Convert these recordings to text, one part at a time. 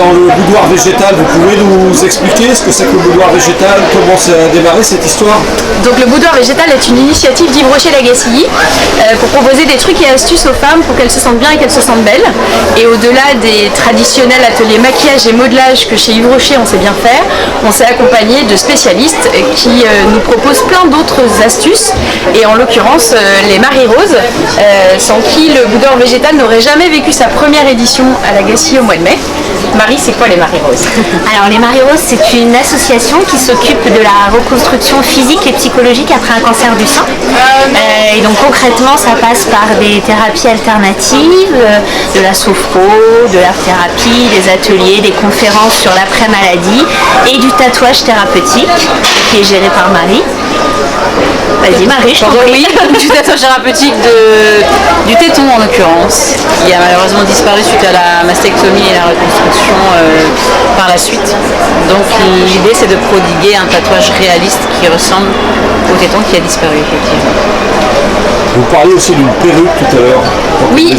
dans le boudoir végétal. Vous pouvez nous expliquer ce que c'est que le boudoir végétal, comment ça a démarré cette histoire? Donc le boudoir végétal est une initiative d'Yves Rocher-Lagassilly pour proposer des trucs et astuces aux femmes pour qu'elles se sentent bien et qu'elles se sentent belles. Et au-delà des traditionnels ateliers maquillage et modelage que chez Yves Rocher on sait bien faire, on s'est accompagné de spécialistes qui nous proposent plein d'autres astuces. Et en l'occurrence les Marie-Roses, sans qui le boudoir végétal n'aurait jamais vécu sa première édition à Lagacy au mois de mai. Marie, c'est quoi les Marie-Roses? Alors les Marie-Roses, c'est une association qui s'occupe de la reconstruction physique et psychologique après un cancer du sein. Et donc concrètement, ça passe par des thérapies alternatives, de la sophro, de l'art-thérapie, des ateliers, des conférences sur l'après-maladie et du tatouage thérapeutique qui est géré par Marie. Vas-y Marie, je t'en prie. Oui, du tatouage thérapeutique du téton en l'occurrence, qui a malheureusement disparu suite à la mastectomie et la reconstruction par la suite. Donc l'idée c'est de prodiguer un tatouage réaliste qui ressemble au téton qui a disparu effectivement. Vous parliez aussi d'une perruque tout à l'heure. Oui,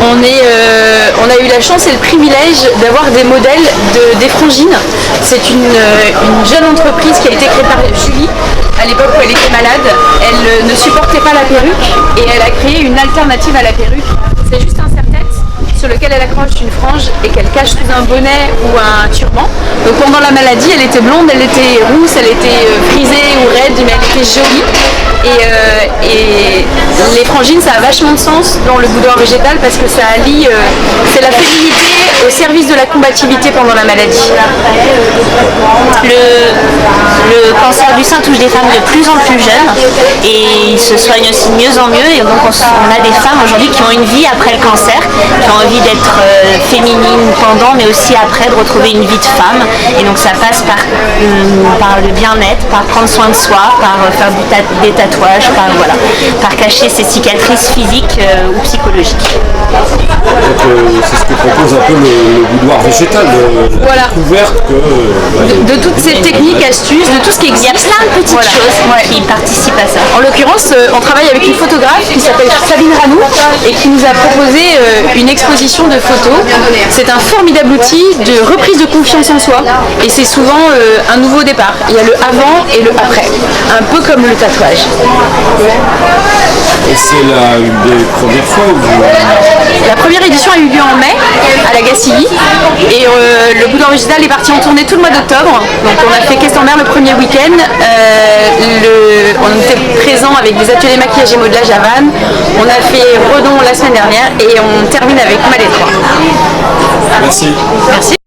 on a eu la chance et le privilège d'avoir des modèles des Frangines. C'est une jeune entreprise qui a été créée par Julie à l'époque où elle était malade. Elle ne supportait pas la perruque et elle a créé une alternative à la perruque. C'est juste un serre-tête sur lequel elle accroche une frange et qu'elle cache sous un bonnet ou un turban. Donc pendant la maladie, elle était blonde, elle était rousse, elle était frisée ou raide, mais elle était jolie. Et les frangines, ça a vachement de sens dans le boudoir végétal parce que ça allie, c'est la féminité au service de la combativité pendant la maladie. Le cancer du sein touche des femmes de plus en plus jeunes et il se soigne aussi de mieux en mieux. Et donc on a des femmes aujourd'hui qui ont une vie après le cancer, qui ont envie d'être féminines pendant, mais aussi après de retrouver une vie de femme. Et donc ça passe par le bien-être, par prendre soin de soi, par faire des tatouages, par cacher ses cicatrices physiques ou psychologiques. Donc c'est ce que propose un peu le boudoir végétal, voilà. Découverte de toutes ces techniques, astuces, de tout ce qui existe. Il y a plein de petites choses qui participent à ça. En l'occurrence, on travaille avec une photographe qui s'appelle Sabine Ranou et qui nous a proposé une exposition de photos. C'est un formidable outil de reprise de confiance en soi et c'est souvent un nouveau départ. Il y a le avant et le après, un peu comme le tatouage. Et c'est une des premières fois où La première édition a eu lieu en mai à Lagacy et le boudoir végétal est parti en tournée tout le mois d'octobre. Donc on a fait Caisse-en-Mer le premier week-end. On était présent avec des ateliers maquillage et modelage à Vannes. On a fait Redon la semaine dernière et on termine avec Malétroit. Merci. Merci.